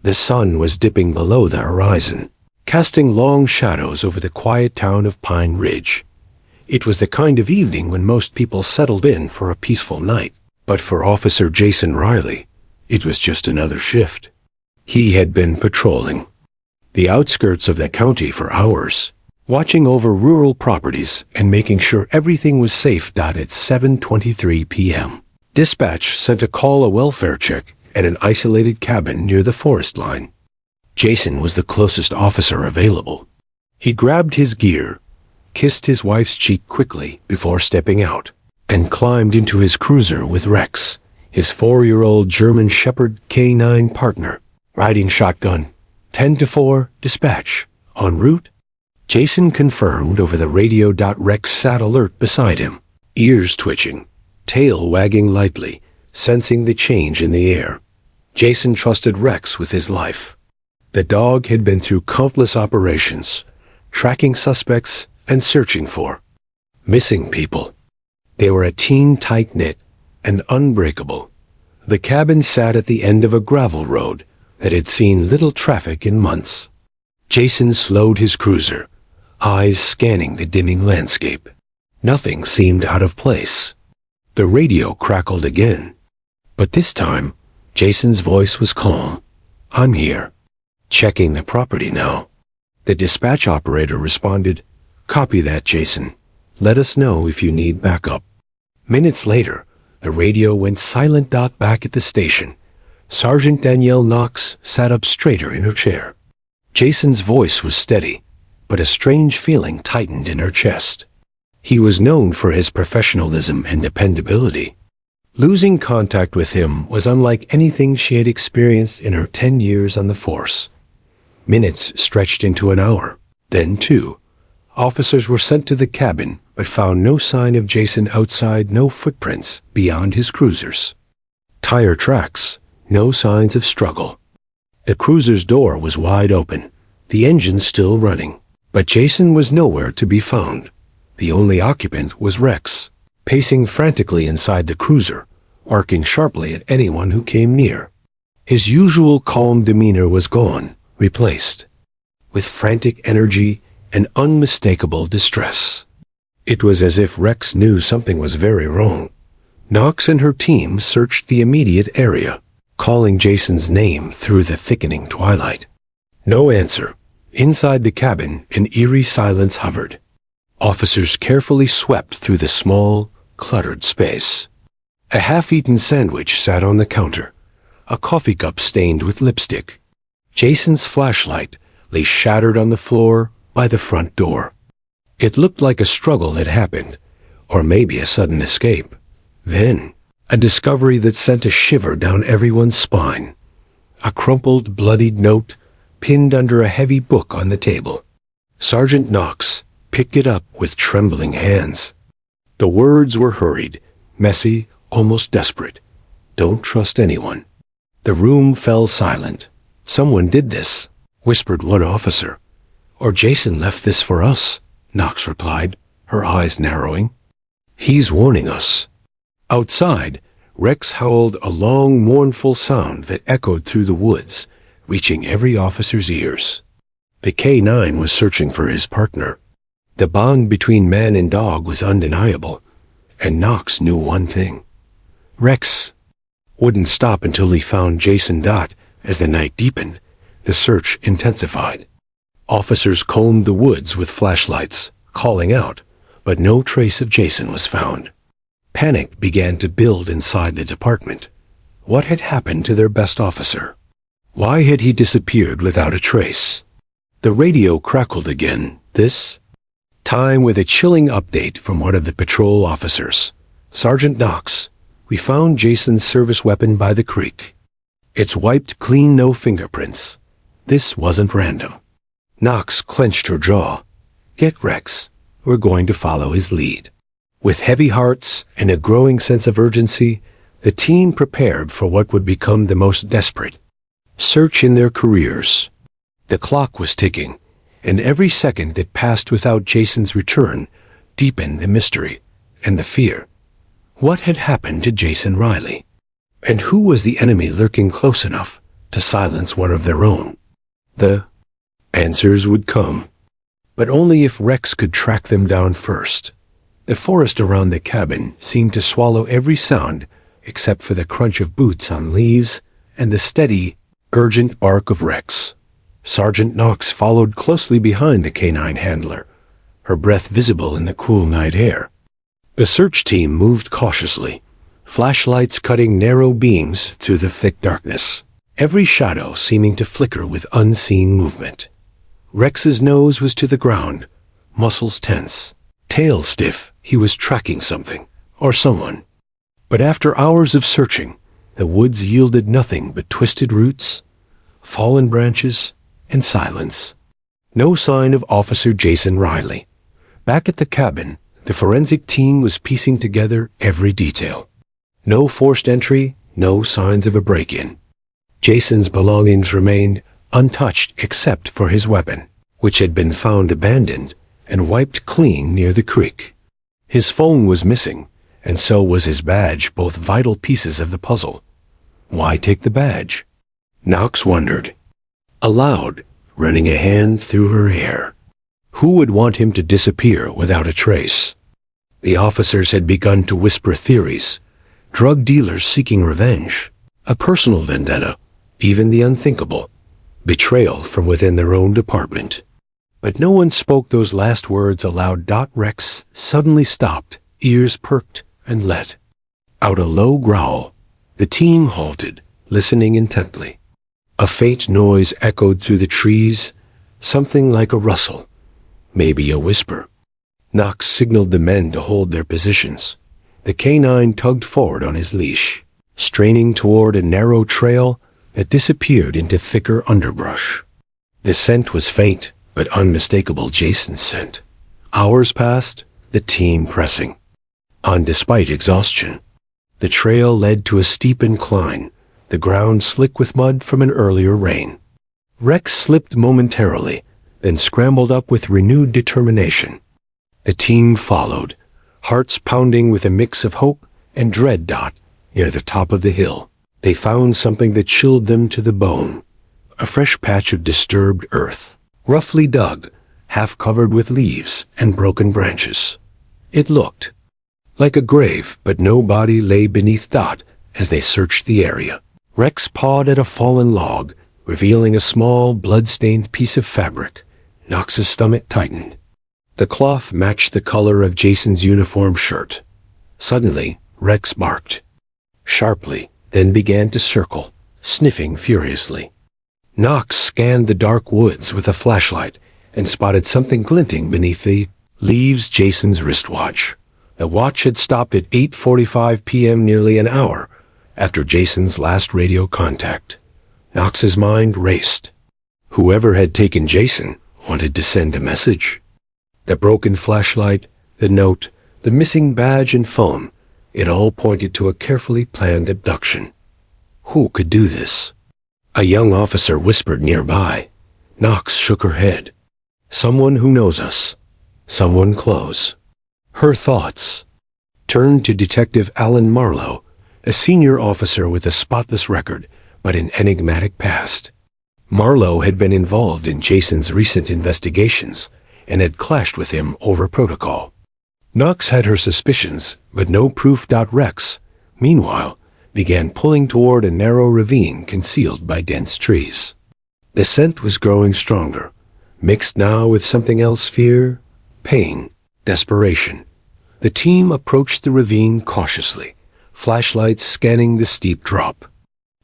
The sun was dipping below the horizon, casting long shadows over the quiet town of Pine Ridge. It was the kind of evening when most people settled in for a peaceful night. But for Officer Jason Riley, it was just another shift. He had been patrolling the outskirts of the county for hours, watching over rural properties and making sure everything was safe. At 7:23 p.m., dispatch sent a call a welfare check at an isolated cabin near the forest line. Jason was the closest officer available. He grabbed his gear, kissed his wife's cheek quickly before stepping out, and climbed into his cruiser with Rex, his 4-year-old German Shepherd K9 partner, riding shotgun. 10-4, dispatch. En route? Jason confirmed over the radio. Rex sat alert beside him, ears twitching, tail wagging lightly, sensing the change in the air. Jason trusted Rex with his life. The dog had been through countless operations, tracking suspects and searching for missing people. They were a team tight-knit and unbreakable. The cabin sat at the end of a gravel road that had seen little traffic in months. Jason slowed his cruiser, eyes scanning the dimming landscape. Nothing seemed out of place. The radio crackled again, but this time, Jason's voice was calm. "I'm here. Checking the property now." The dispatch operator responded, "Copy that, Jason. Let us know if you need backup." Minutes later, the radio went silent. Back at the station, Sergeant Danielle Knox sat up straighter in her chair. Jason's voice was steady, but a strange feeling tightened in her chest. He was known for his professionalism and dependability. Losing contact with him was unlike anything she had experienced in her 10 years on the force. Minutes stretched into an hour, then 2. Officers were sent to the cabin, but found no sign of Jason outside, no footprints beyond his cruisers. Tire tracks, no signs of struggle. The cruiser's door was wide open, the engine still running, but Jason was nowhere to be found. The only occupant was Rex, pacing frantically inside the cruiser, barking sharply at anyone who came near. His usual calm demeanor was gone, replaced with frantic energy and unmistakable distress. It was as if Rex knew something was very wrong. Knox and her team searched the immediate area, calling Jason's name through the thickening twilight. No answer. Inside the cabin, an eerie silence hovered. Officers carefully swept through the small, cluttered space. A half-eaten sandwich sat on the counter, a coffee cup stained with lipstick. Jason's flashlight lay shattered on the floor by the front door. It looked like a struggle had happened, or maybe a sudden escape. Then, a discovery that sent a shiver down everyone's spine. A crumpled, bloodied note pinned under a heavy book on the table. Sergeant Knox picked it up with trembling hands. The words were hurried, messy, almost desperate. "Don't trust anyone." The room fell silent. "Someone did this," whispered one officer. "Or Jason left this for us," Knox replied, her eyes narrowing. "He's warning us." Outside, Rex howled a long, mournful sound that echoed through the woods, reaching every officer's ears. The K9 was searching for his partner. The bond between man and dog was undeniable, and Knox knew one thing. Rex wouldn't stop until he found Jason. As the night deepened, the search intensified. Officers combed the woods with flashlights, calling out, but no trace of Jason was found. Panic began to build inside the department. What had happened to their best officer? Why had he disappeared without a trace? The radio crackled again, this time with a chilling update from one of the patrol officers. "Sergeant Knox, we found Jason's service weapon by the creek. It's wiped clean, no fingerprints. This wasn't random." Knox clenched her jaw. "Get Rex. We're going to follow his lead." With heavy hearts and a growing sense of urgency, the team prepared for what would become the most desperate search in their careers. The clock was ticking, and every second that passed without Jason's return deepened the mystery and the fear. What had happened to Jason Riley? And who was the enemy lurking close enough to silence one of their own. The answers would come, but only if Rex could track them down first. The forest around the cabin seemed to swallow every sound except for the crunch of boots on leaves and the steady, urgent bark of Rex. Sergeant Knox followed closely behind the canine handler, her breath visible in the cool night air. The search team moved cautiously, flashlights cutting narrow beams through the thick darkness, every shadow seeming to flicker with unseen movement. Rex's nose was to the ground, muscles tense. Tail stiff, he was tracking something, or someone. But after hours of searching, the woods yielded nothing but twisted roots, fallen branches, and silence. No sign of Officer Jason Riley. Back at the cabin, the forensic team was piecing together every detail. No forced entry, no signs of a break-in. Jason's belongings remained untouched except for his weapon, which had been found abandoned and wiped clean near the creek. His phone was missing, and so was his badge, both vital pieces of the puzzle. Why take the badge? Knox wondered. Aloud, running a hand through her hair. Who would want him to disappear without a trace? The officers had begun to whisper theories. Drug dealers seeking revenge, a personal vendetta, even the unthinkable, betrayal from within their own department. But no one spoke those last words aloud. Rex suddenly stopped, ears perked, and let out a low growl. The team halted, listening intently. A faint noise echoed through the trees, something like a rustle, maybe a whisper. Knox signaled the men to hold their positions. The canine tugged forward on his leash, straining toward a narrow trail that disappeared into thicker underbrush. The scent was faint, but unmistakable Jason's scent. Hours passed, the team pressing on despite exhaustion. The trail led to a steep incline, the ground slick with mud from an earlier rain. Rex slipped momentarily, then scrambled up with renewed determination. The team followed, hearts pounding with a mix of hope and dread. Near the top of the hill, they found something that chilled them to the bone. A fresh patch of disturbed earth, roughly dug, half covered with leaves and broken branches. It looked like a grave, but no body lay beneath. As they searched the area, Rex pawed at a fallen log, revealing a small, blood-stained piece of fabric. Knox's stomach tightened. The cloth matched the color of Jason's uniform shirt. Suddenly, Rex barked sharply, then began to circle, sniffing furiously. Knox scanned the dark woods with a flashlight and spotted something glinting beneath the leaves. Jason's wristwatch. The watch had stopped at 8:45 p.m., nearly an hour after Jason's last radio contact. Knox's mind raced. Whoever had taken Jason wanted to send a message. The broken flashlight, the note, the missing badge and phone, it all pointed to a carefully planned abduction. Who could do this? A young officer whispered nearby. Knox shook her head. Someone who knows us. Someone close. Her thoughts turned to Detective Alan Marlowe, a senior officer with a spotless record, but an enigmatic past. Marlowe had been involved in Jason's recent investigations and had clashed with him over protocol. Knox had her suspicions, but no proof. Rex, meanwhile, began pulling toward a narrow ravine concealed by dense trees. The scent was growing stronger, mixed now with something else: fear, pain, desperation. The team approached the ravine cautiously, flashlights scanning the steep drop.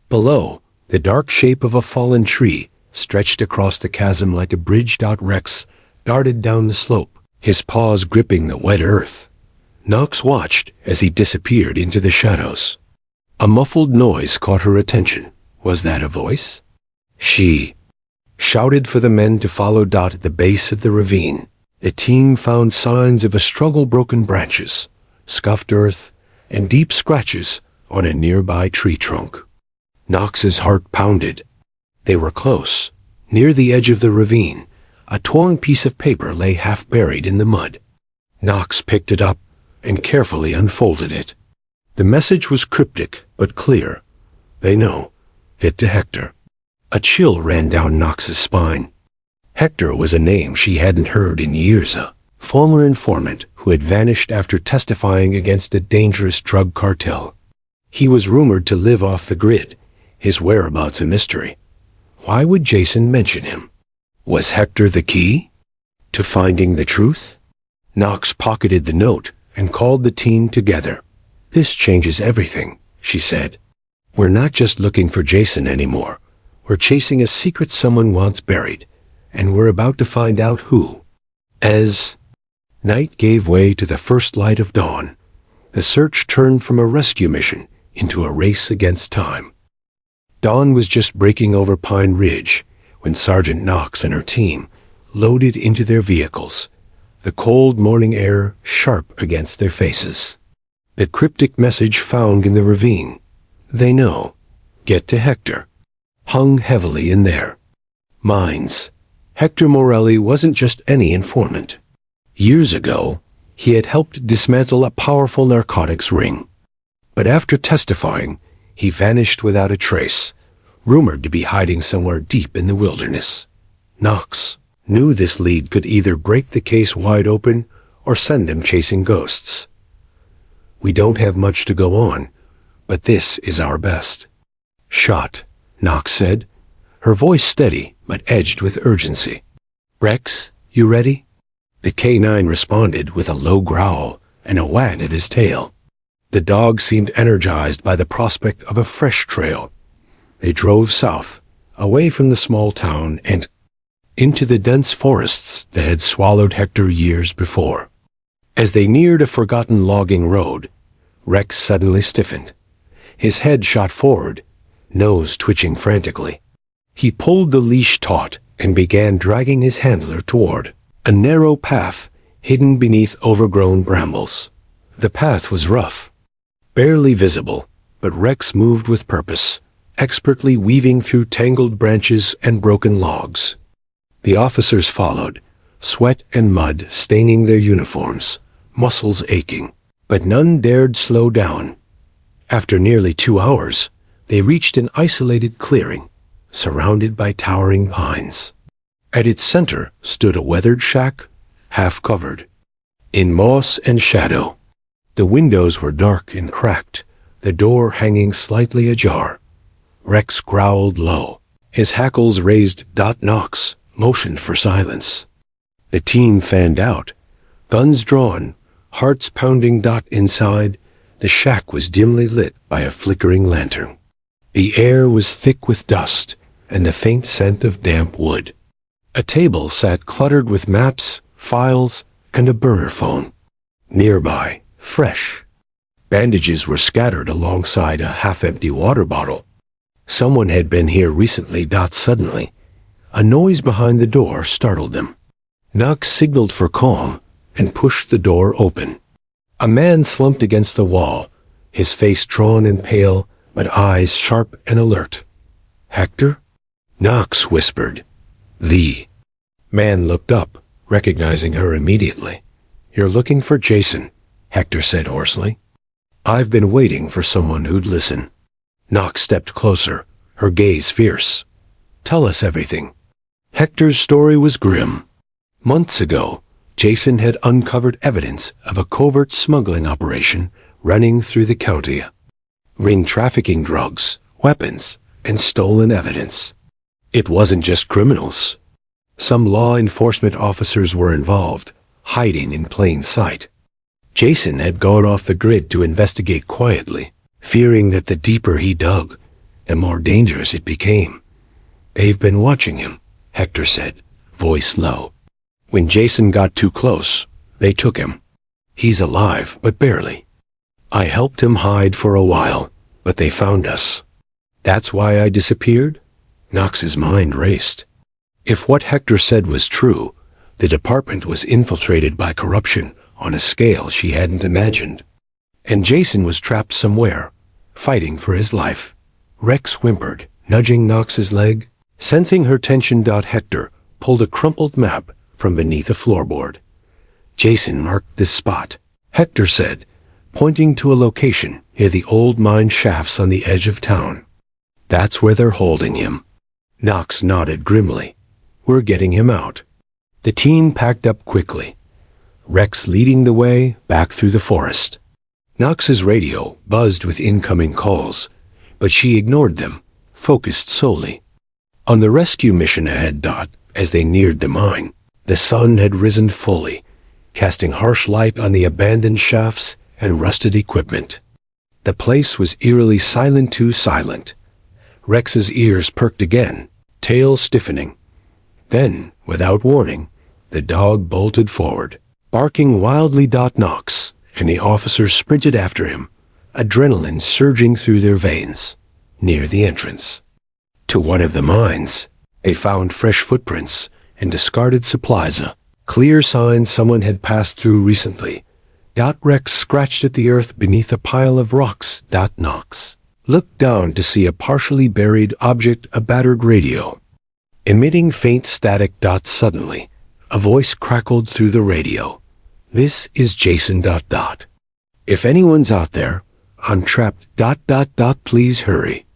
Below, the dark shape of a fallen tree stretched across the chasm like a bridge. Rex darted down the slope, his paws gripping the wet earth. Knox watched as he disappeared into the shadows. A muffled noise caught her attention. Was that a voice? She shouted for the men to follow. At the base of the ravine, the team found signs of a struggle: broken branches, scuffed earth, and deep scratches on a nearby tree trunk. Knox's heart pounded. They were close. Near the edge of the ravine, a torn piece of paper lay half buried in the mud. Knox picked it up and carefully unfolded it. The message was cryptic but clear. They know. It to Hector. A chill ran down Knox's spine. Hector was a name she hadn't heard in years. A former informant who had vanished after testifying against a dangerous drug cartel. He was rumored to live off the grid, his whereabouts a mystery. Why would Jason mention him? Was Hector the key to finding the truth? Knox pocketed the note and called the team together. "This changes everything," she said. "We're not just looking for Jason anymore. We're chasing a secret someone wants buried, and we're about to find out who." As night gave way to the first light of dawn, the search turned from a rescue mission into a race against time. Dawn was just breaking over Pine Ridge when Sergeant Knox and her team loaded into their vehicles, the cold morning air sharp against their faces. The cryptic message found in the ravine, "They know. Get to Hector," hung heavily in their minds. Hector Morelli wasn't just any informant. Years ago, he had helped dismantle a powerful narcotics ring. But after testifying, he vanished without a trace, rumored to be hiding somewhere deep in the wilderness. Knox knew this lead could either break the case wide open or send them chasing ghosts. "We don't have much to go on, but this is our best shot," Knox said, her voice steady but edged with urgency. "Rex, you ready?" The K9 responded with a low growl and a wag of his tail. The dog seemed energized by the prospect of a fresh trail. They drove south, away from the small town and into the dense forests that had swallowed Hector years before. As they neared a forgotten logging road, Rex suddenly stiffened. His head shot forward, nose twitching frantically. He pulled the leash taut and began dragging his handler toward a narrow path hidden beneath overgrown brambles. The path was rough, barely visible, but Rex moved with purpose, expertly weaving through tangled branches and broken logs. The officers followed, sweat and mud staining their uniforms, muscles aching, but none dared slow down. After nearly 2 hours, they reached an isolated clearing, surrounded by towering pines. At its center stood a weathered shack, half covered in moss and shadow. The windows were dark and cracked, the door hanging slightly ajar. Rex growled low, his hackles raised. Knox motioned for silence. The team fanned out, guns drawn, hearts pounding. Inside, the shack was dimly lit by a flickering lantern. The air was thick with dust and the faint scent of damp wood. A table sat cluttered with maps, files, and a burner phone. Nearby, fresh bandages were scattered alongside a half-empty water bottle. Someone had been here recently. Suddenly, a noise behind the door startled them. Knox signaled for calm and pushed the door open. A man slumped against the wall, his face drawn and pale, but eyes sharp and alert. "Hector?" Knox whispered. The man looked up, recognizing her immediately. "You're looking for Jason," Hector said hoarsely. "I've been waiting for someone who'd listen." Knox stepped closer, her gaze fierce. "Tell us everything." Hector's story was grim. Months ago, Jason had uncovered evidence of a covert smuggling operation running through the county. Ring trafficking drugs, weapons, and stolen evidence. It wasn't just criminals. Some law enforcement officers were involved, hiding in plain sight. Jason had gone off the grid to investigate quietly, fearing that the deeper he dug, the more dangerous it became. "They've been watching him," Hector said, voice low. "When Jason got too close, they took him. He's alive, but barely. I helped him hide for a while, but they found us. That's why I disappeared?" Knox's mind raced. If what Hector said was true, the department was infiltrated by corruption on a scale she hadn't imagined. And Jason was trapped somewhere, fighting for his life. Rex whimpered, nudging Knox's leg. Sensing her tension, Hector pulled a crumpled map from beneath a floorboard. "Jason marked this spot," Hector said, pointing to a location near the old mine shafts on the edge of town. "That's where they're holding him." Knox nodded grimly. "We're getting him out." The team packed up quickly, Rex leading the way back through the forest. Knox's radio buzzed with incoming calls, but she ignored them, focused solely on the rescue mission ahead. As they neared the mine, the sun had risen fully, casting harsh light on the abandoned shafts and rusted equipment. The place was eerily silent, too silent. Rex's ears perked again, tail stiffening. Then, without warning, the dog bolted forward, barking wildly. Knox and the officers sprinted after him, adrenaline surging through their veins. Near the entrance to one of the mines, they found fresh footprints and discarded supplies, clear signs someone had passed through recently. Rex scratched at the earth beneath a pile of rocks. Knox looked down to see a partially buried object, a battered radio, emitting faint static. Suddenly, a voice crackled through the radio. "This is Jason. If anyone's out there, I'm trapped. Please hurry."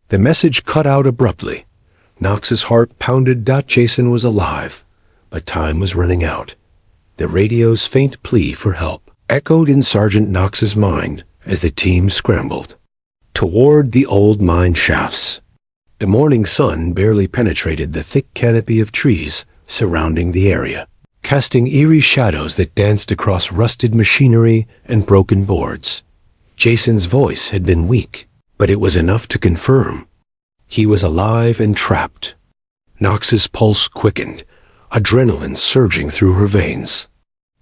The message cut out abruptly. Knox's heart pounded. Jason was alive, but time was running out. The radio's faint plea for help echoed in Sergeant Knox's mind as the team scrambled toward the old mine shafts. The morning sun barely penetrated the thick canopy of trees surrounding the area, casting eerie shadows that danced across rusted machinery and broken boards. Jason's voice had been weak, but it was enough to confirm he was alive and trapped. Knox's pulse quickened, adrenaline surging through her veins.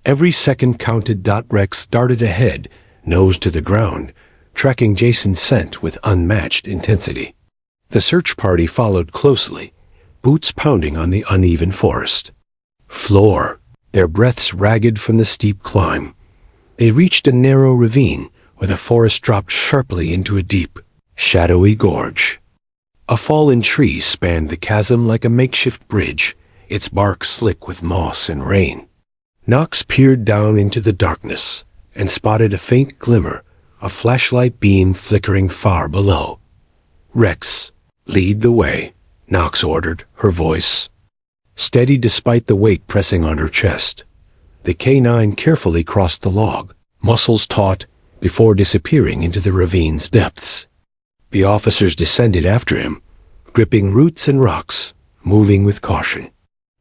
Every second counted. Rex darted ahead, nose to the ground, tracking Jason's scent with unmatched intensity. The search party followed closely, boots pounding on the uneven forest floor, their breaths ragged from the steep climb. They reached a narrow ravine where the forest dropped sharply into a deep, shadowy gorge. A fallen tree spanned the chasm like a makeshift bridge, its bark slick with moss and rain. Knox peered down into the darkness and spotted a faint glimmer, a flashlight beam flickering far below. "Rex, lead the way," Knox ordered, her voice steady despite the weight pressing on her chest. The K9 carefully crossed the log, muscles taut, before disappearing into the ravine's depths. The officers descended after him, gripping roots and rocks, moving with caution.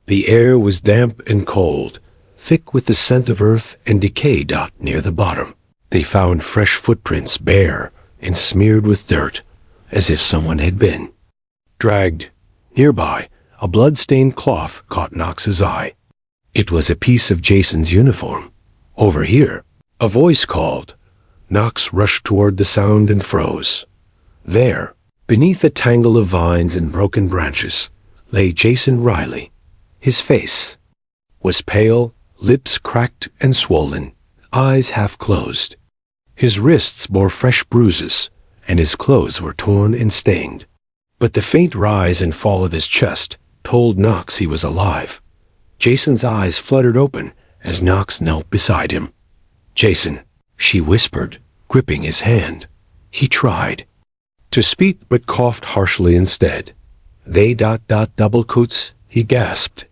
The air was damp and cold, thick with the scent of earth and decay. Near the bottom, they found fresh footprints, bare and smeared with dirt, as if someone had been dragged. Nearby, a blood-stained cloth caught Knox's eye. It was a piece of Jason's uniform. "Over here," a voice called. Knox rushed toward the sound and froze. There, beneath a tangle of vines and broken branches, lay Jason Riley. His face was pale, lips cracked and swollen, eyes half closed. His wrists bore fresh bruises, and his clothes were torn and stained. But the faint rise and fall of his chest told Knox he was alive. Jason's eyes fluttered open as Knox knelt beside him. "Jason," she whispered, gripping his hand. He tried to speak but coughed harshly instead. "They double coats," he gasped.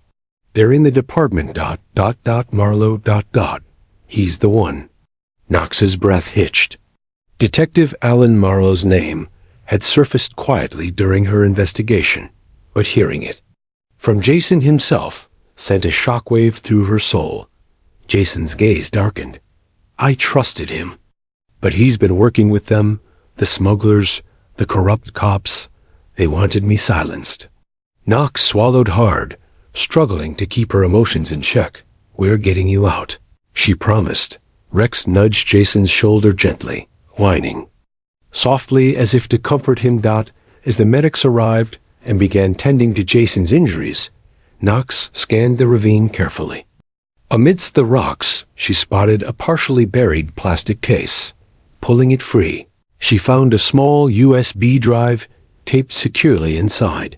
"They're in the department. Marlowe. He's the one." Knox's breath hitched. Detective Alan Marlowe's name had surfaced quietly during her investigation, but hearing it from Jason himself sent a shockwave through her soul. Jason's gaze darkened. "I trusted him, but he's been working with them, the smugglers, the corrupt cops. They wanted me silenced." Knox swallowed hard, struggling to keep her emotions in check. "We're getting you out," she promised. Rex nudged Jason's shoulder gently, whining softly as if to comfort him. As the medics arrived and began tending to Jason's injuries, Knox scanned the ravine carefully. Amidst the rocks, she spotted a partially buried plastic case. Pulling it free, she found a small USB drive taped securely inside.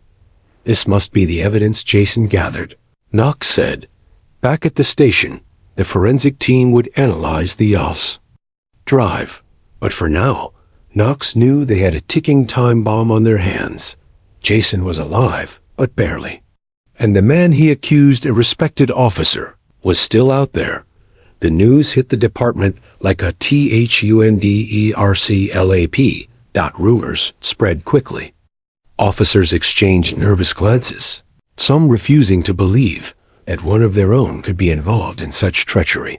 "This must be the evidence Jason gathered," Knox said. Back at the station, the forensic team would analyze the USB drive. But for now, Knox knew they had a ticking time bomb on their hands. Jason was alive, but barely. And the man he accused, a respected officer, was still out there. The news hit the department like a thunderclap. Rumors spread quickly. Officers exchanged nervous glances, some refusing to believe that one of their own could be involved in such treachery.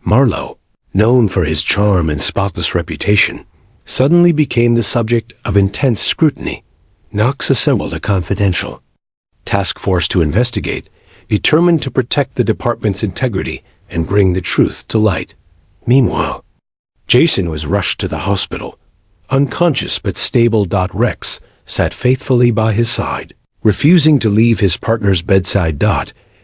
Marlowe, known for his charm and spotless reputation, suddenly became the subject of intense scrutiny. Knox assembled a confidential task force to investigate, determined to protect the department's integrity and bring the truth to light. Meanwhile, Jason was rushed to the hospital. Unconscious but stable. Rex sat faithfully by his side, refusing to leave his partner's bedside.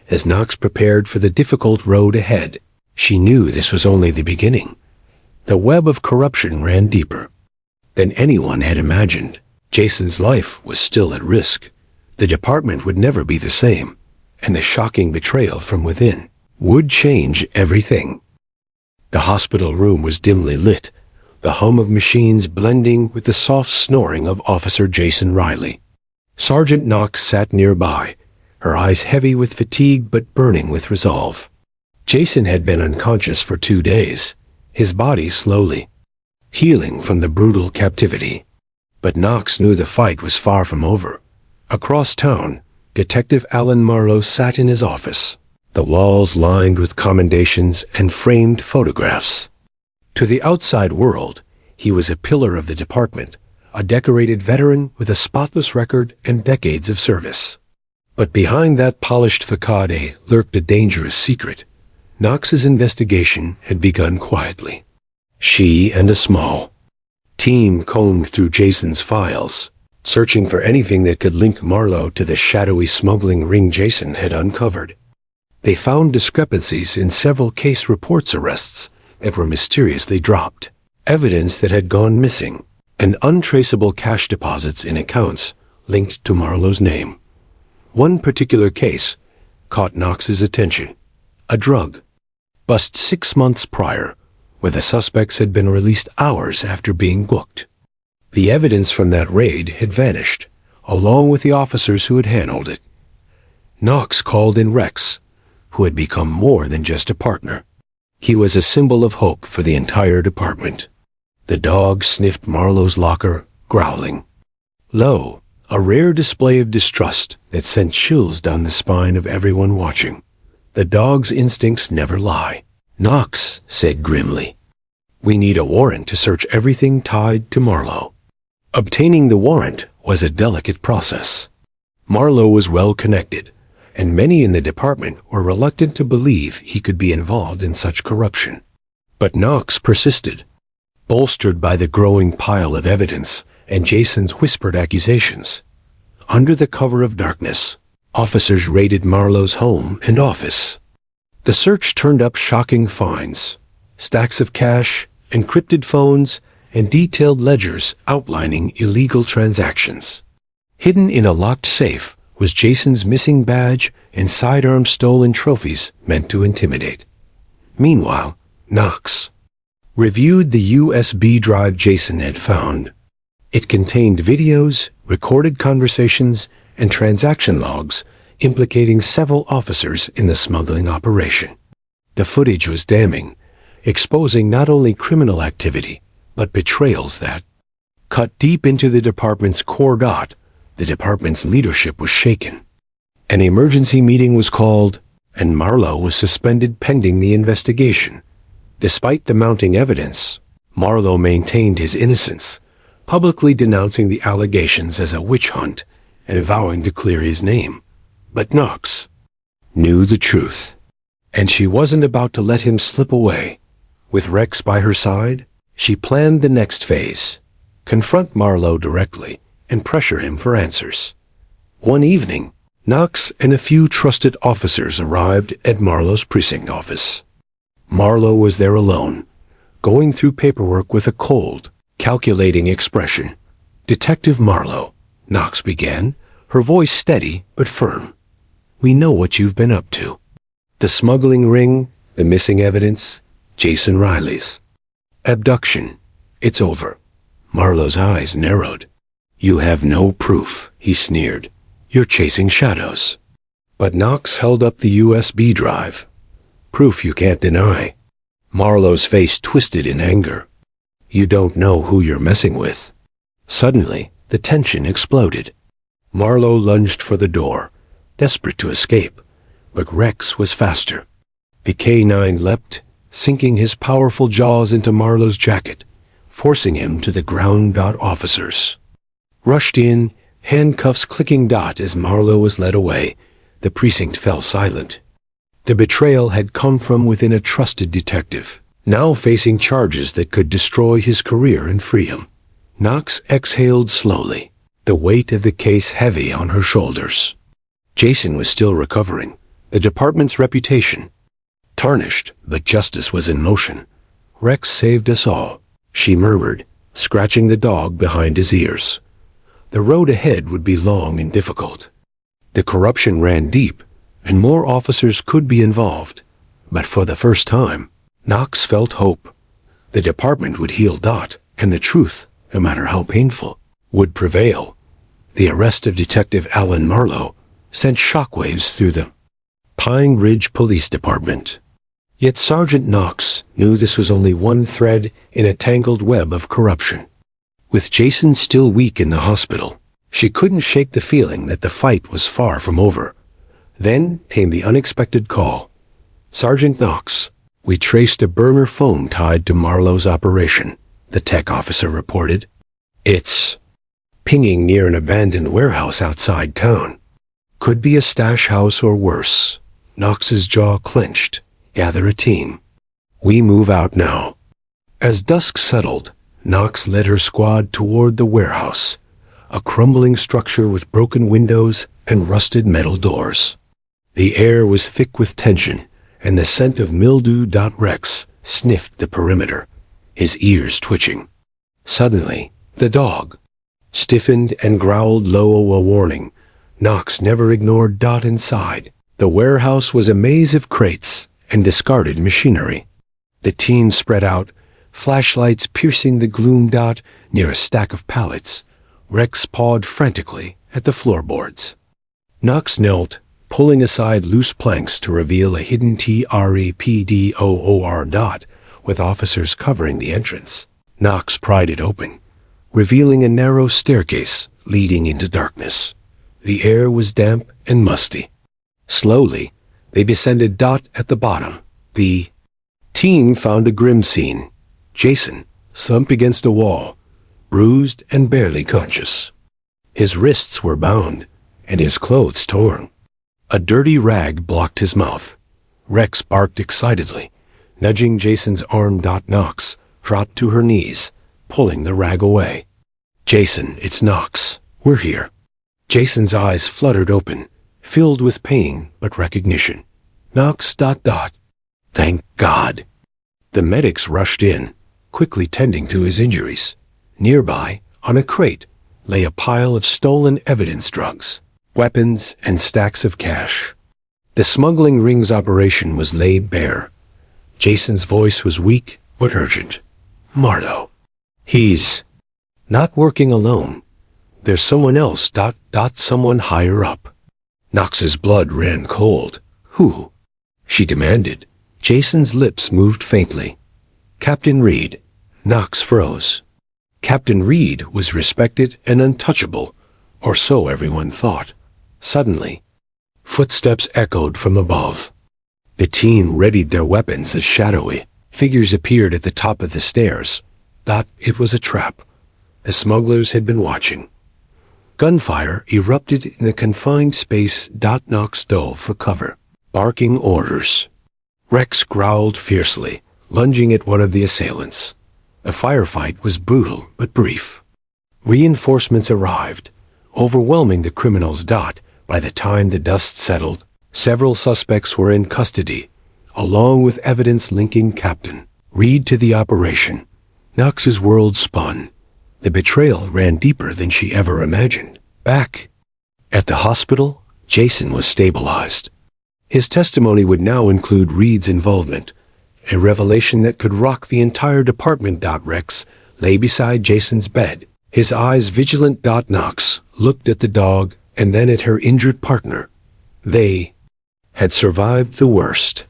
As Knox prepared for the difficult road ahead, she knew this was only the beginning. The web of corruption ran deeper than anyone had imagined. Jason's life was still at risk. The department would never be the same, and the shocking betrayal from within would change everything. The hospital room was dimly lit, the hum of machines blending with the soft snoring of Officer Jason Riley. Sergeant Knox sat nearby, her eyes heavy with fatigue but burning with resolve. Jason had been unconscious for 2 days, his body slowly healing from the brutal captivity. But Knox knew the fight was far from over. Across town, Detective Alan Marlowe sat in his office, the walls lined with commendations and framed photographs. To the outside world, he was a pillar of the department, a decorated veteran with a spotless record and decades of service. But behind that polished facade lurked a dangerous secret. Knox's investigation had begun quietly. She and a small team combed through Jason's files, searching for anything that could link Marlowe to the shadowy smuggling ring Jason had uncovered. They found discrepancies in several case reports, arrests that were mysteriously dropped, evidence that had gone missing, and untraceable cash deposits in accounts linked to Marlowe's name. One particular case caught Knox's attention: a drug bust 6 months prior, where the suspects had been released hours after being booked. The evidence from that raid had vanished, along with the officers who had handled it. Knox called in Rex, who had become more than just a partner. He was a symbol of hope for the entire department. The dog sniffed Marlowe's locker, growling. Lo, a rare display of distrust that sent chills down the spine of everyone watching. The dog's instincts never lie. Knox said grimly, "We need a warrant to search everything tied to Marlowe." Obtaining the warrant was a delicate process. Marlowe was well connected, and many in the department were reluctant to believe he could be involved in such corruption. But Knox persisted, bolstered by the growing pile of evidence and Jason's whispered accusations. Under the cover of darkness, officers raided Marlowe's home and office. The search turned up shocking finds: stacks of cash, encrypted phones, and detailed ledgers outlining illegal transactions. Hidden in a locked safe was Jason's missing badge and sidearm stolen trophies meant to intimidate. Meanwhile, Knox reviewed the USB drive Jason had found. It contained videos, recorded conversations, and transaction logs implicating several officers in the smuggling operation. The footage was damning, exposing not only criminal activity, but betrayals that cut deep into the department's core. The department's leadership was shaken. An emergency meeting was called, and Marlowe was suspended pending the investigation. Despite the mounting evidence, Marlowe maintained his innocence, publicly denouncing the allegations as a witch hunt and vowing to clear his name. But Knox knew the truth, and she wasn't about to let him slip away. With Rex by her side, she planned the next phase: confront Marlowe directly and pressure him for answers. One evening, Knox and a few trusted officers arrived at Marlowe's precinct office. Marlowe was there alone, going through paperwork with a cold, calculating expression. "Detective Marlowe," Knox began, her voice steady but firm. "We know what you've been up to. The smuggling ring, the missing evidence, Jason Riley's abduction. It's over." Marlowe's eyes narrowed. "You have no proof," he sneered. You're chasing shadows. But Knox held up the USB drive. Proof you can't deny. Marlowe's face twisted in anger. You don't know who you're messing with. Suddenly, the tension exploded. Marlowe lunged for the door, desperate to escape, but Rex was faster. The K-9 leapt, sinking his powerful jaws into Marlowe's jacket, forcing him to the ground. Officers rushed in, handcuffs clicking. As Marlowe was led away, the precinct fell silent. The betrayal had come from within a trusted detective, now facing charges that could destroy his career and freedom. Knox exhaled slowly, the weight of the case heavy on her shoulders. Jason was still recovering, the department's reputation tarnished, but justice was in motion. Rex saved us all, she murmured, scratching the dog behind his ears. The road ahead would be long and difficult. The corruption ran deep, and more officers could be involved. But for the first time, Knox felt hope. The department would heal. And the truth, no matter how painful, would prevail. The arrest of Detective Alan Marlowe sent shockwaves through the Pine Ridge Police Department. Yet Sergeant Knox knew this was only one thread in a tangled web of corruption. With Jason still weak in the hospital, she couldn't shake the feeling that the fight was far from over. Then came the unexpected call. Sergeant Knox, we traced a burner phone tied to Marlowe's operation, the tech officer reported. It's pinging near an abandoned warehouse outside town. Could be a stash house or worse. Knox's jaw clenched. Gather a team. We move out now. As dusk settled, Knox led her squad toward the warehouse, a crumbling structure with broken windows and rusted metal doors. The air was thick with tension, and the scent of mildew. Rex sniffed the perimeter, his ears twitching. Suddenly, the dog stiffened and growled low a warning. Knox never ignored. Inside, the warehouse was a maze of crates and discarded machinery. The team spread out, flashlights piercing the gloom. Near a stack of pallets, Rex pawed frantically at the floorboards. Knox knelt, pulling aside loose planks to reveal a hidden TRAPDOOR. With officers covering the entrance. Knox pried it open, revealing a narrow staircase leading into darkness. The air was damp and musty. Slowly, they descended. At the bottom, the team found a grim scene. Jason, slumped against a wall, bruised and barely conscious. His wrists were bound, and his clothes torn. A dirty rag blocked his mouth. Rex barked excitedly, nudging Jason's arm. Knox dropped to her knees, pulling the rag away. Jason, it's Knox. We're here. Jason's eyes fluttered open, filled with pain but recognition. Knox. Thank God. The medics rushed in, quickly tending to his injuries. Nearby, on a crate, lay a pile of stolen evidence: drugs, weapons, and stacks of cash. The smuggling ring's operation was laid bare. Jason's voice was weak but urgent. Marlowe. He's not working alone. There's someone else. Someone higher up. Knox's blood ran cold. Who? She demanded. Jason's lips moved faintly. Captain Reed. Knox froze. Captain Reed was respected and untouchable, or so everyone thought. Suddenly, footsteps echoed from above. The team readied their weapons as shadowy figures appeared at the top of the stairs. It was a trap. The smugglers had been watching. Gunfire erupted in the confined space. Knox dove for cover, barking orders. Rex growled fiercely, lunging at one of the assailants. The firefight was brutal but brief. Reinforcements arrived, overwhelming the criminals. By the time the dust settled, several suspects were in custody, along with evidence linking Captain Reed to the operation. Knox's world spun. The betrayal ran deeper than she ever imagined. Back at the hospital, Jason was stabilized. His testimony would now include Reed's involvement, a revelation that could rock the entire department. Rex lay beside Jason's bed, his eyes vigilant. Knox looked at the dog, and then at her injured partner. They had survived the worst,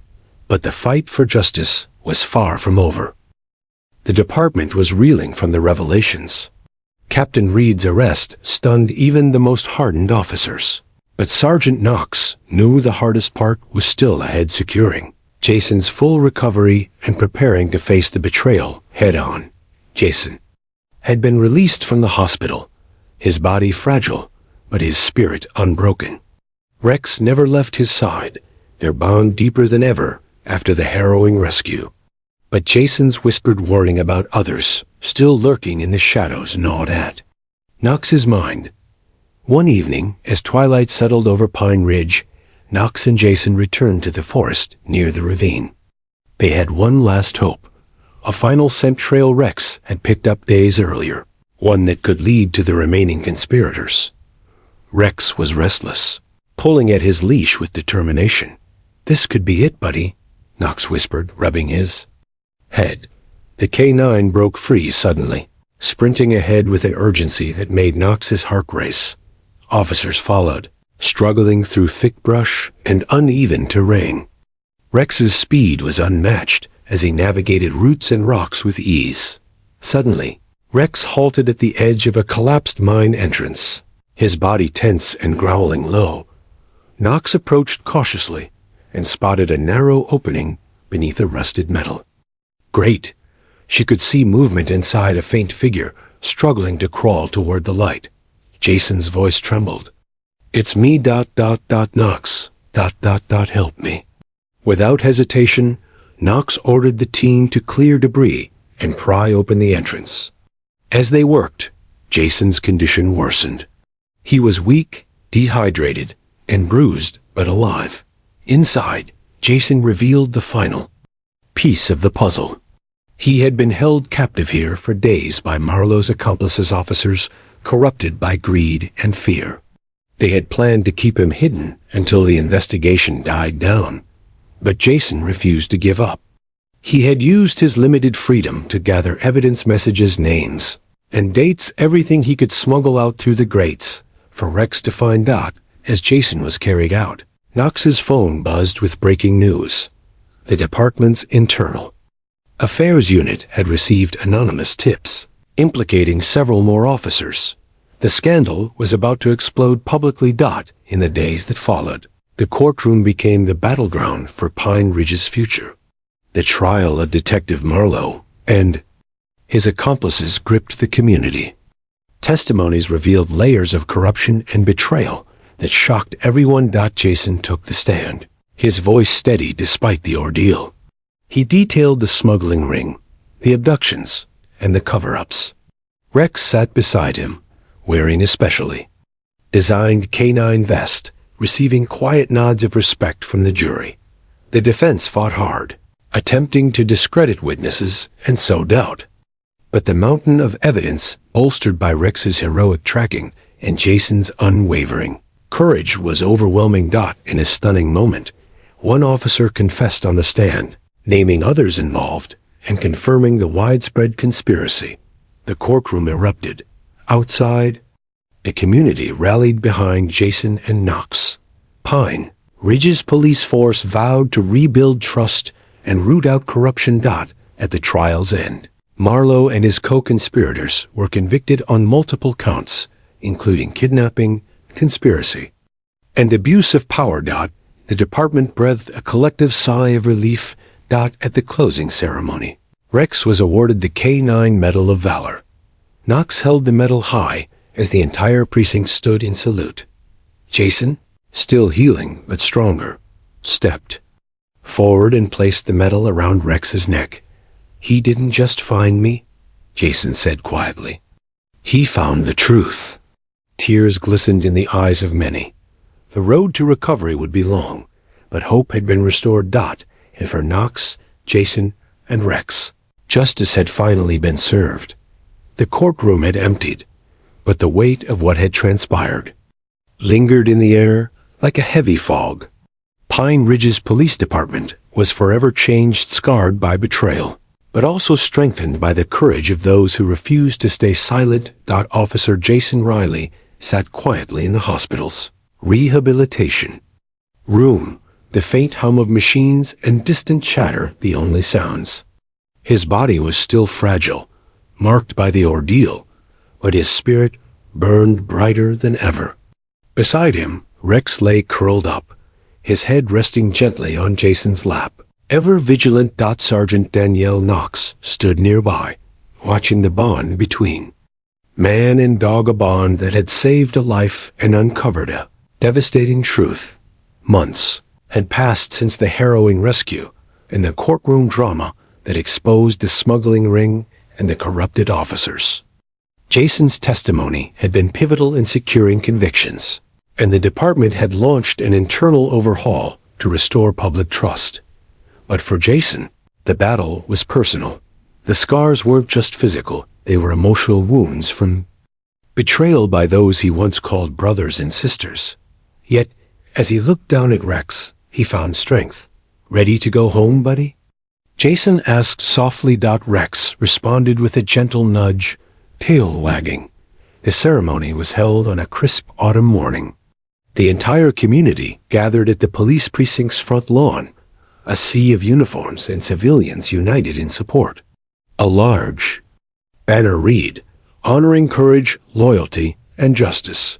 but the fight for justice was far from over. The department was reeling from the revelations. Captain Reed's arrest stunned even the most hardened officers. But Sergeant Knox knew the hardest part was still ahead, securing Jason's full recovery and preparing to face the betrayal head-on. Jason had been released from the hospital, his body fragile, but his spirit unbroken. Rex never left his side, their bond deeper than ever after the harrowing rescue. But Jason's whispered warning about others still lurking in the shadows gnawed at Knox's mind. One evening, as twilight settled over Pine Ridge, Knox and Jason returned to the forest near the ravine. They had one last hope, a final scent trail Rex had picked up days earlier, one that could lead to the remaining conspirators. Rex was restless, pulling at his leash with determination. "This could be it, buddy," Knox whispered, rubbing his head. The K9 broke free suddenly, sprinting ahead with an urgency that made Knox's heart race. Officers followed, struggling through thick brush and uneven terrain. Rex's speed was unmatched as he navigated roots and rocks with ease. Suddenly, Rex halted at the edge of a collapsed mine entrance, his body tense and growling low. Knox approached cautiously and spotted a narrow opening beneath a rusted metal. Great! She could see movement inside, a faint figure struggling to crawl toward the light. Jason's voice trembled. "It's me, Knox, help me." Without hesitation, Knox ordered the team to clear debris and pry open the entrance. As they worked, Jason's condition worsened. He was weak, dehydrated, and bruised, but alive. Inside, Jason revealed the final piece of the puzzle. He had been held captive here for days by Marlowe's accomplices, officers corrupted by greed and fear. They had planned to keep him hidden until the investigation died down. But Jason refused to give up. He had used his limited freedom to gather evidence, messages, names, and dates, everything he could smuggle out through the grates, for Rex to find out as Jason was carried out. Knox's phone buzzed with breaking news. The department's internal affairs unit had received anonymous tips implicating several more officers. The scandal was about to explode publicly. In the days that followed, the courtroom became the battleground for Pine Ridge's future. The trial of Detective Marlowe and his accomplices gripped the community. Testimonies revealed layers of corruption and betrayal that shocked everyone. Jason took the stand, his voice steady despite the ordeal. He detailed the smuggling ring, the abductions, and the cover-ups. Rex sat beside him, wearing a specially designed K9 vest, receiving quiet nods of respect from the jury. The defense fought hard, attempting to discredit witnesses and sow doubt. But the mountain of evidence, bolstered by Rex's heroic tracking and Jason's unwavering courage, was overwhelming. In a stunning moment, one officer confessed on the stand, naming others involved and confirming the widespread conspiracy. The courtroom erupted. Outside, the community rallied behind Jason and Knox. Pine Ridge's police force vowed to rebuild trust and root out corruption. At the trial's end, Marlowe and his co-conspirators were convicted on multiple counts, including kidnapping, conspiracy, and abuse of power. The department breathed a collective sigh of relief. At the closing ceremony, Rex was awarded the K9 Medal of Valor. Knox held the medal high as the entire precinct stood in salute. Jason, still healing but stronger, stepped forward and placed the medal around Rex's neck. "He didn't just find me," Jason said quietly. "He found the truth." Tears glistened in the eyes of many. The road to recovery would be long, but hope had been restored. And for Knox, Jason, and Rex, justice had finally been served. The courtroom had emptied, but the weight of what had transpired lingered in the air like a heavy fog. Pine Ridge's police department was forever changed, scarred by betrayal, but also strengthened by the courage of those who refused to stay silent. Officer Jason Riley sat quietly in the hospital's rehabilitation room, the faint hum of machines and distant chatter the only sounds. His body was still fragile, marked by the ordeal, but his spirit burned brighter than ever. Beside him, Rex lay curled up, his head resting gently on Jason's lap. Ever vigilant Sergeant Danielle Knox stood nearby, watching the bond between man and dog, a bond that had saved a life and uncovered a devastating truth. Months had passed since the harrowing rescue and the courtroom drama that exposed the smuggling ring and the corrupted officers. Jason's testimony had been pivotal in securing convictions, and the department had launched an internal overhaul to restore public trust. But for Jason, the battle was personal. The scars weren't just physical, they were emotional wounds from betrayal by those he once called brothers and sisters. Yet, as he looked down at Rex, he found strength. Ready to go home, buddy? Jason asked softly. Rex responded with a gentle nudge, tail wagging. The ceremony was held on a crisp autumn morning. The entire community gathered at the police precinct's front lawn, a sea of uniforms and civilians united in support. A large banner read, "Honoring courage, loyalty, and justice."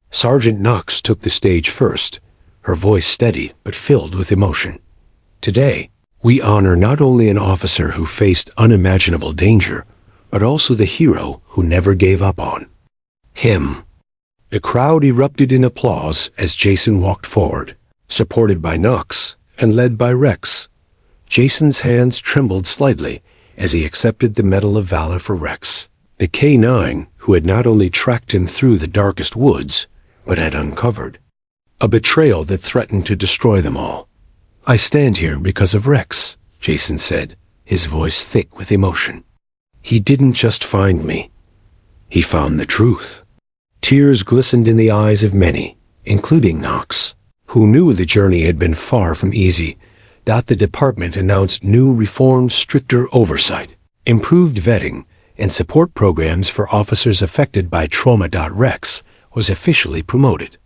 Sergeant Knox took the stage first, her voice steady but filled with emotion. "Today, we honor not only an officer who faced unimaginable danger, but also the hero who never gave up on him." The crowd erupted in applause as Jason walked forward, supported by Knox and led by Rex. Jason's hands trembled slightly as he accepted the Medal of Valor for Rex, the K-9 who had not only tracked him through the darkest woods, but had uncovered a betrayal that threatened to destroy them all. "I stand here because of Rex," Jason said, his voice thick with emotion. "He didn't just find me. He found the truth." Tears glistened in the eyes of many, including Knox, who knew the journey had been far from easy. The department announced new reformed, stricter oversight, improved vetting, and support programs for officers affected by trauma. Rex was officially promoted,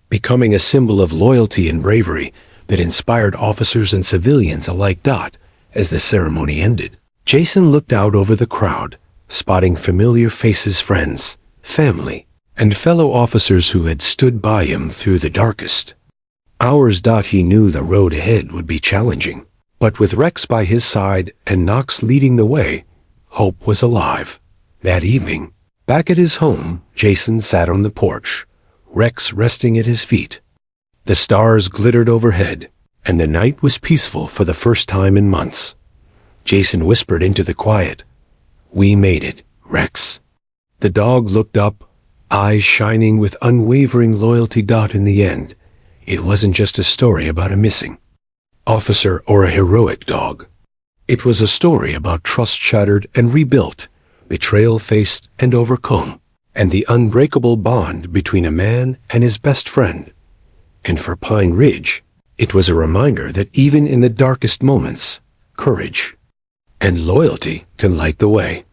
becoming a symbol of loyalty and bravery that inspired officers and civilians alike. As the ceremony ended, Jason looked out over the crowd, spotting familiar faces, friends, family, and fellow officers who had stood by him through the darkest hours. He knew the road ahead would be challenging, but with Rex by his side and Knox leading the way, hope was alive. That evening, back at his home, Jason sat on the porch, Rex resting at his feet. The stars glittered overhead, and the night was peaceful for the first time in months. Jason whispered into the quiet, "We made it, Rex." The dog looked up, eyes shining with unwavering loyalty. In the end, it wasn't just a story about a missing officer or a heroic dog. It was a story about trust shattered and rebuilt, betrayal faced and overcome, and the unbreakable bond between a man and his best friend. And for Pine Ridge, it was a reminder that even in the darkest moments, courage and loyalty can light the way.